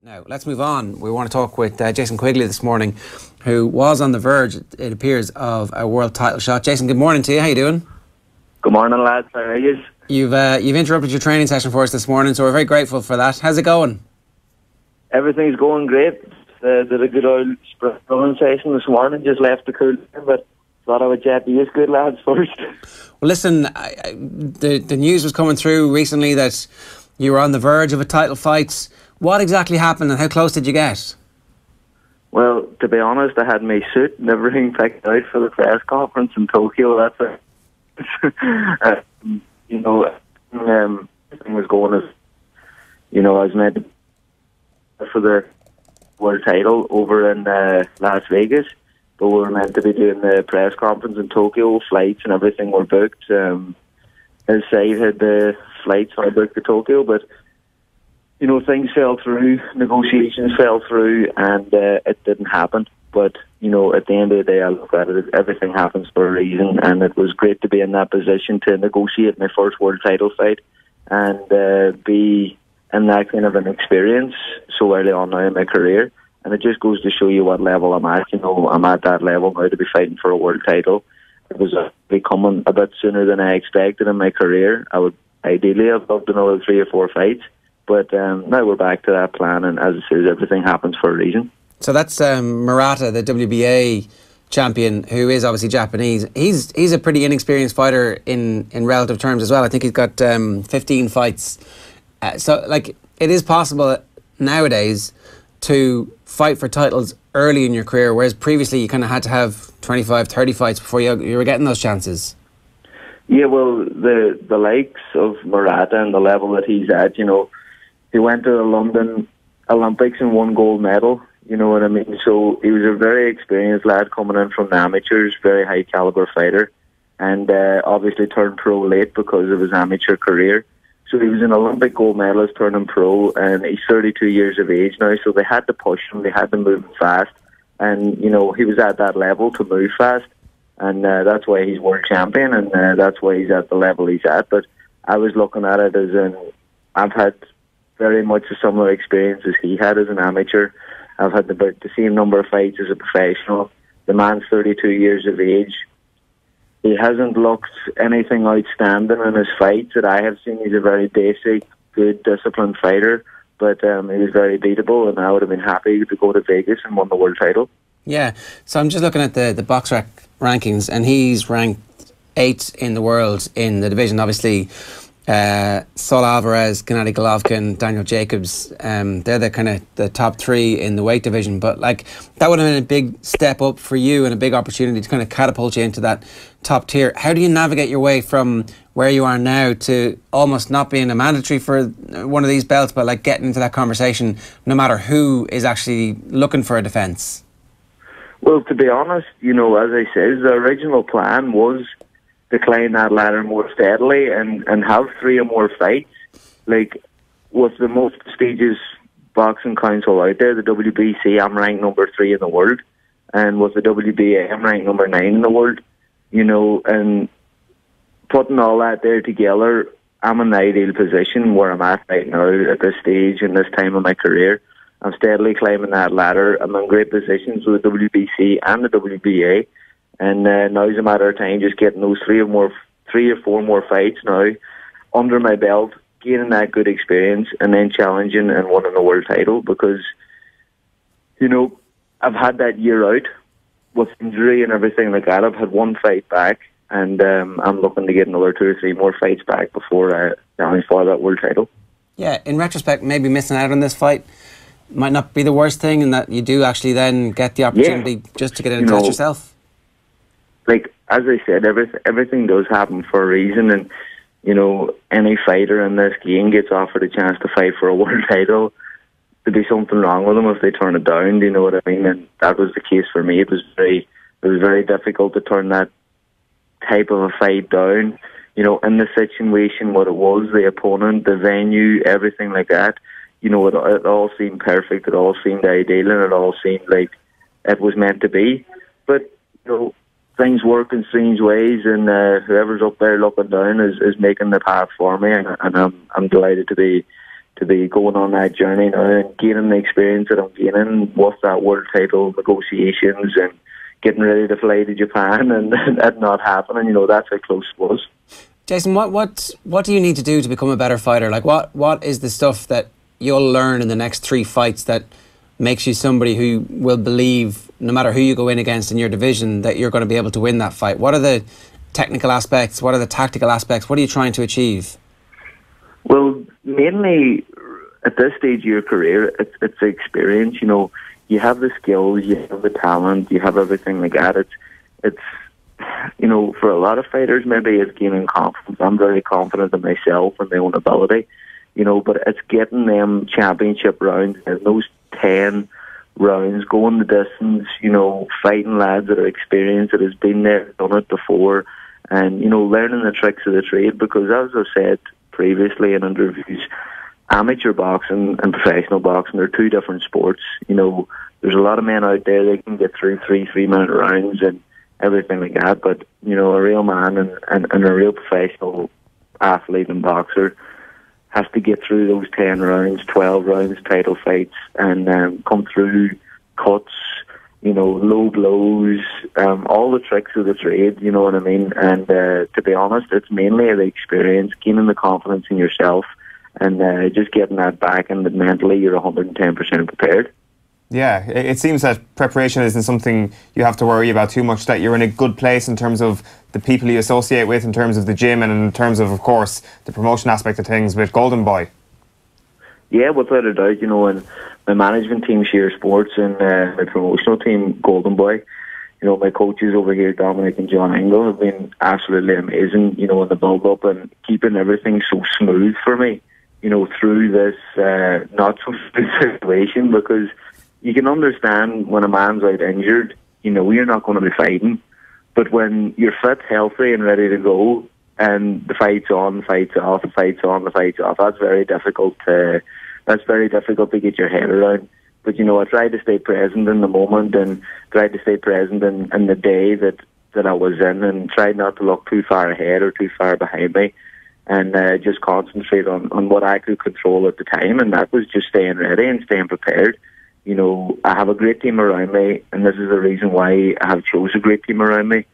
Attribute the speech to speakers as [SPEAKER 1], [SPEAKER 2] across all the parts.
[SPEAKER 1] Now, let's move on. We want to talk with Jason Quigley this morning, who was on the verge, it appears, of a world title shot. Jason, good morning to you. How you doing?
[SPEAKER 2] Good morning, lads. How are you?
[SPEAKER 1] You've interrupted your training session for us this morning, so we're very grateful for that. How's it going?
[SPEAKER 2] Everything's going great. Did a good old sprint running session this morning. Just left the cool down, but thought I would chat to you good lads first.
[SPEAKER 1] Well, listen, the news was coming through recently that you were on the verge of a title fight. What exactly happened and how close did you get?
[SPEAKER 2] Well, to be honest, I had my suit and everything picked out for the press conference in Tokyo. That's it. Everything was going as, I was meant to for the world title over in Las Vegas, but we were meant to be doing the press conference in Tokyo. Flights and everything were booked. His side had the flights all booked to Tokyo, but things fell through, negotiations fell through, and it didn't happen. But, at the end of the day, I look at it, everything happens for a reason, and it was great to be in that position to negotiate my first world title fight and be in that kind of an experience so early on now in my career. And it just goes to show you what level I'm at. I'm at that level now to be fighting for a world title. It was coming a bit sooner than I expected in my career. I would ideally have loved another 3 or 4 fights. But now we're back to that plan, and as I said, everything happens for a reason.
[SPEAKER 1] So that's Murata, the WBA champion, who is obviously Japanese. He's a pretty inexperienced fighter in relative terms as well. I think he's got 15 fights. It is possible nowadays to fight for titles early in your career, whereas previously you kind of had to have 25, 30 fights before you were getting those chances.
[SPEAKER 2] Yeah, well, the likes of Murata and the level that he's at, he went to the London Olympics and won gold medal, you know what I mean? So he was a very experienced lad coming in from the amateurs, very high caliber fighter, and obviously turned pro late because of his amateur career. So he was an Olympic gold medalist turning pro, and he's 32 years of age now, so they had to push him, they had to move him fast, and, he was at that level to move fast, and that's why he's world champion, and that's why he's at the level he's at. But I was looking at it as I've had very much a similar experience as he had as an amateur. I've had about the same number of fights as a professional. The man's 32 years of age. He hasn't looked anything outstanding in his fights that I have seen. He's a very basic, good, disciplined fighter, but he was very beatable, and I would have been happy to go to Vegas and won the world title.
[SPEAKER 1] Yeah, so I'm just looking at the BoxRec rankings, and he's ranked 8th in the world in the division. Obviously, Saul Alvarez, Gennady Golovkin, Daniel Jacobs, they're the top 3 in the weight division. But that would have been a big step up for you and a big opportunity to kind of catapult you into that top tier. How do you navigate your way from where you are now to almost not being a mandatory for one of these belts, but getting into that conversation no matter who is actually looking for a defence?
[SPEAKER 2] Well, to be honest, as I said, the original plan was to climb that ladder more steadily and have 3 or more fights. With the most prestigious boxing council out there, the WBC, I'm ranked number 3 in the world. And with the WBA, I'm ranked number 9 in the world. And putting all that there together, I'm in the ideal position where I'm at right now at this stage and this time of my career. I'm steadily climbing that ladder. I'm in great positions with the WBC and the WBA. And now it's a matter of time just getting those 3 or 4 more fights now under my belt, gaining that good experience, and then challenging and winning the world title. Because, I've had that year out with injury and everything like that. I've had 1 fight back, and I'm looking to get another 2 or 3 more fights back before I challenge for that world title.
[SPEAKER 1] Yeah, in retrospect, maybe missing out on this fight might not be the worst thing, in that you do actually then get the opportunity just to get in and test yourself.
[SPEAKER 2] As I said, everything does happen for a reason, and any fighter in this game gets offered a chance to fight for a world title. There'd be something wrong with them if they turn it down. Do you know what I mean? And that was the case for me. It was very difficult to turn that type of a fight down. In the situation, what it was, the opponent, the venue, everything like that. It all seemed perfect. It all seemed ideal, and it all seemed like it was meant to be. But things work in strange ways, and whoever's up there looking down is making the path for me, and I'm delighted to be to be going on that journey now and gaining the experience that I'm gaining with that world title negotiations and getting ready to fly to Japan and that not happening. You know, that's how close it was.
[SPEAKER 1] Jason, what do you need to do to become a better fighter? Like, what is the stuff that you'll learn in the next 3 fights that makes you somebody who will believe, no matter who you go in against in your division, that you're going to be able to win that fight? What are the technical aspects? What are the tactical aspects? What are you trying to achieve?
[SPEAKER 2] Well, mainly at this stage of your career, it's the experience. You know, you have the skills, you have the talent, you have everything like that. It's you know, for a lot of fighters, maybe it's gaining confidence. I'm very confident in myself and my own ability, you know, but it's getting them championship rounds and those 10 rounds, going the distance, you know, fighting lads that are experienced, that has been there, done it before, and, you know, learning the tricks of the trade, because as I've said previously in interviews, amateur boxing and professional boxing are 2 different sports. You know, there's a lot of men out there that can get through 3-minute rounds and everything like that, but, you know, a real man and a real professional athlete and boxer has to get through those 10 rounds, 12 rounds, title fights, and come through cuts, you know, low blows, all the tricks of the trade, you know what I mean? And to be honest, it's mainly the experience, gaining the confidence in yourself, and just getting that back, and that mentally you're 110% prepared.
[SPEAKER 3] Yeah, it seems that preparation isn't something you have to worry about too much, that you're in a good place in terms of the people you associate with, in terms of the gym, and in terms of course, the promotion aspect of things with Golden Boy.
[SPEAKER 2] Yeah, without a doubt, you know, and my management team, Sheer Sports, and my promotional team, Golden Boy, you know, my coaches over here, Dominic and John Ingle, have been absolutely amazing, you know, in the build-up and keeping everything so smooth for me, you know, through this not-so-smooth situation, because you can understand when a man's out injured, you know, you're not going to be fighting. But when you're fit, healthy and ready to go, and the fight's on, the fight's off, the fight's on, the fight's off, that's very difficult to get your head around. But, you know, I tried to stay present in the moment and tried to stay present in the day that I was in, and tried not to look too far ahead or too far behind me, and just concentrate on what I could control at the time, and that was just staying ready and staying prepared. You know, I have a great team around me, and this is the reason why I have chose a great team around me.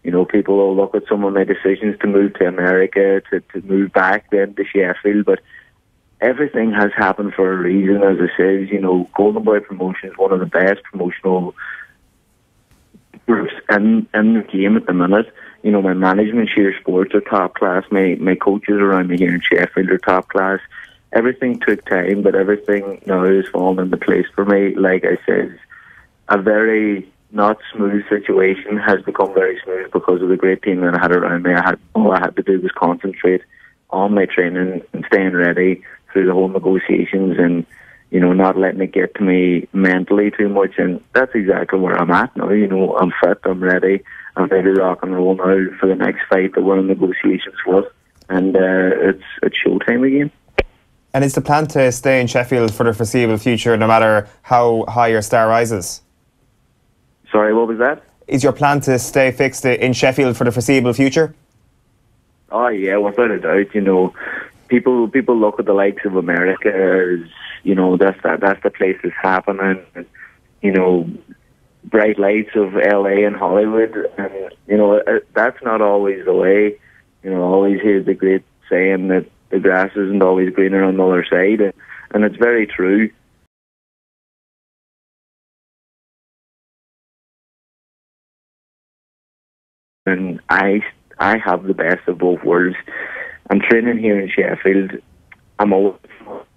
[SPEAKER 2] You know, people will look at some of my decisions to move to America, to move back then to Sheffield, but everything has happened for a reason. As I said, you know, Golden Boy Promotion is one of the best promotional groups in the game at the minute. You know, my management, Sheer Sports, are top class. My coaches around me here in Sheffield are top class. Everything took time, but everything now is falling into place for me. Like I said, a very not smooth situation has become very smooth because of the great team that I had around me. All I had to do was concentrate on my training and staying ready through the whole negotiations, and, you know, not letting it get to me mentally too much. And that's exactly where I'm at now. You know, I'm fit, I'm ready to rock and roll now for the next fight that we're in negotiations with, and it's showtime again.
[SPEAKER 3] And is the plan to stay in Sheffield for the foreseeable future, no matter how high your star rises?
[SPEAKER 2] Sorry, what was that? Is
[SPEAKER 3] your plan to stay fixed in Sheffield for the foreseeable future?
[SPEAKER 2] Oh yeah, without a doubt. You know, people look at the likes of America as, you know, that's the place that's happening. And, you know, bright lights of LA and Hollywood, and, you know, that's not always the way. You know, I always hear the great saying that the grass isn't always greener on the other side, and it's very true. And I have the best of both worlds. I'm training here in Sheffield. I'm always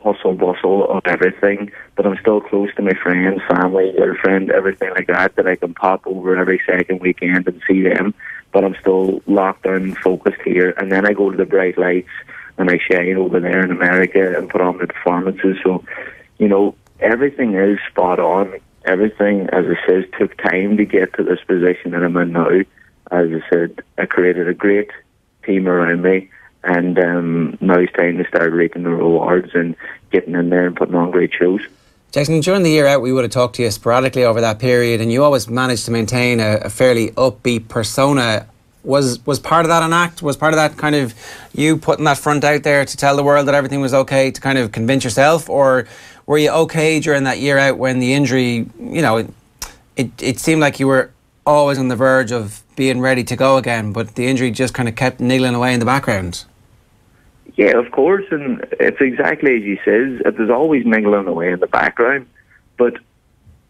[SPEAKER 2] hustle bustle of everything, but I'm still close to my friends, family, girlfriend, everything like that I can pop over every second weekend and see them. But I'm still locked down and focused here. And then I go to the bright lights and I shine over there in America and put on the performances. So, you know, everything is spot on. Everything, as I said, took time to get to this position that I'm in now. As I said, I created a great team around me, and now it's time to start reaping the rewards and getting in there and putting on great shows.
[SPEAKER 1] Jason, during the year out, we would have talked to you sporadically over that period, and you always managed to maintain a fairly upbeat persona. Was part of that an act? Was part of that kind of you putting that front out there to tell the world that everything was okay, to kind of convince yourself? Or were you okay during that year out when the injury, you know, it seemed like you were always on the verge of being ready to go again, but the injury just kind of kept niggling away in the background?
[SPEAKER 2] Yeah, of course, and it's exactly as you says, it was always niggling away in the background, but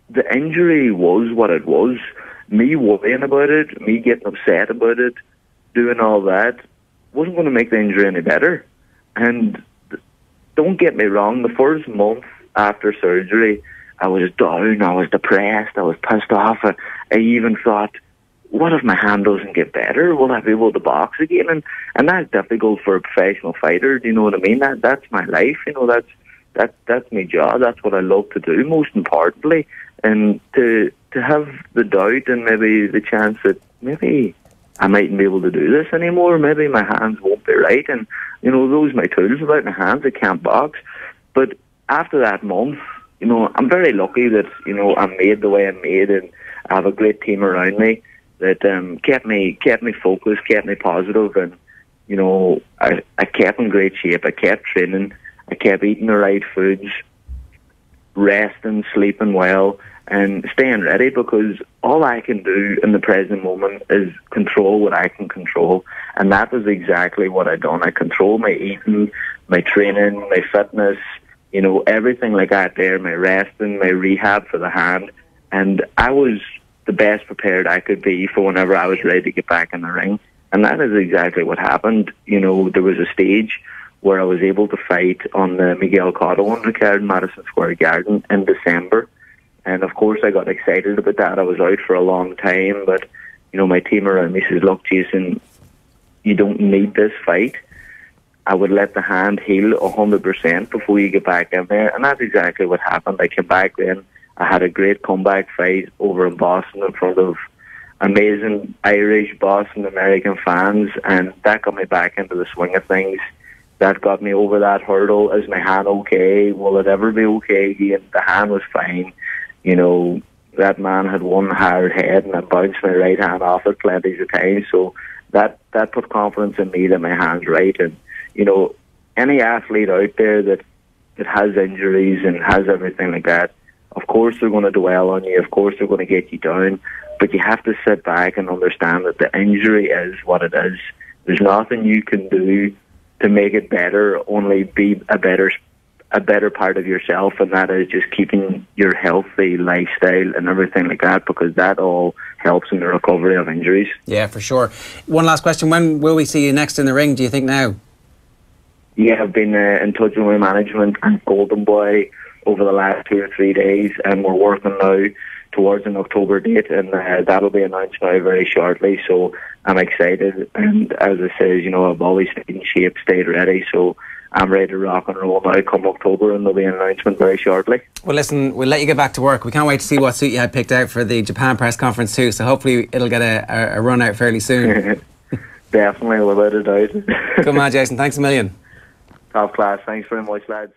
[SPEAKER 2] the injury was what it was. Me worrying about it, me getting upset about it, doing all that, wasn't going to make the injury any better. And don't get me wrong, the first month after surgery, I was down, I was depressed, I was pissed off. I even thought, what if my hand doesn't get better? Will I be able to box again? And that's difficult for a professional fighter. Do you know what I mean? That's my life. You know, that's my job. That's what I love to do. Most importantly, and to have the doubt and maybe the chance that maybe I mightn't be able to do this anymore. Maybe my hands won't be right, and you know, those my tools without my hands, I can't box. But after that month, you know, I'm very lucky that, you know, I'm made the way I'm made, and I have a great team around me that kept me focused, kept me positive, and you know, I kept in great shape. I kept training, I kept eating the right foods, resting, sleeping well, and staying ready, because all I can do in the present moment is control what I can control, and that was exactly what I done. I controlled my eating, my training, my fitness, you know, everything like that there, my resting, my rehab for the hand, and I was the best prepared I could be for whenever I was ready to get back in the ring. And that is exactly what happened. You know, there was a stage where I was able to fight on the Miguel Cotto undercard in Madison Square Garden in December. And of course I got excited about that. I was out for a long time, but you know, my team around me says, look, Jason, you don't need this fight. I would let the hand heal 100% before you get back in there. And that's exactly what happened. I came back then. I had a great comeback fight over in Boston in front of amazing Irish, Boston, American fans, and that got me back into the swing of things. That got me over that hurdle. Is my hand okay? Will it ever be okay again? The hand was fine. You know, that man had one hard head, and I bounced my right hand off it plenty of times. So that put confidence in me that my hand's right. And you know, any athlete out there that has injuries and has everything like that, of course they're going to dwell on you. Of course they're going to get you down. But you have to sit back and understand that the injury is what it is. There's nothing you can do to make it better. Only be a better part of yourself, and that is just keeping your healthy lifestyle and everything like that, because that all helps in the recovery of injuries. Yeah,
[SPEAKER 1] for sure. One last question: when will we see you next in the ring, do you think now?
[SPEAKER 2] Yeah, I've been in touch with my management and Golden Boy over the last 2 or 3 days, and we're working now towards an October date, and that'll be announced now very shortly. So I'm excited, and as I say, you know, I've always stayed in shape, stayed ready, so I'm ready to rock and roll now come October, and there'll be an announcement very shortly.
[SPEAKER 1] Well, listen, we'll let you get back to work. We can't wait to see what suit you had picked out for the Japan press conference too, so hopefully it'll get a run out fairly soon.
[SPEAKER 2] Definitely, without a doubt.
[SPEAKER 1] Good man, Jason. Thanks a million.
[SPEAKER 2] Top class. Thanks very much, lads.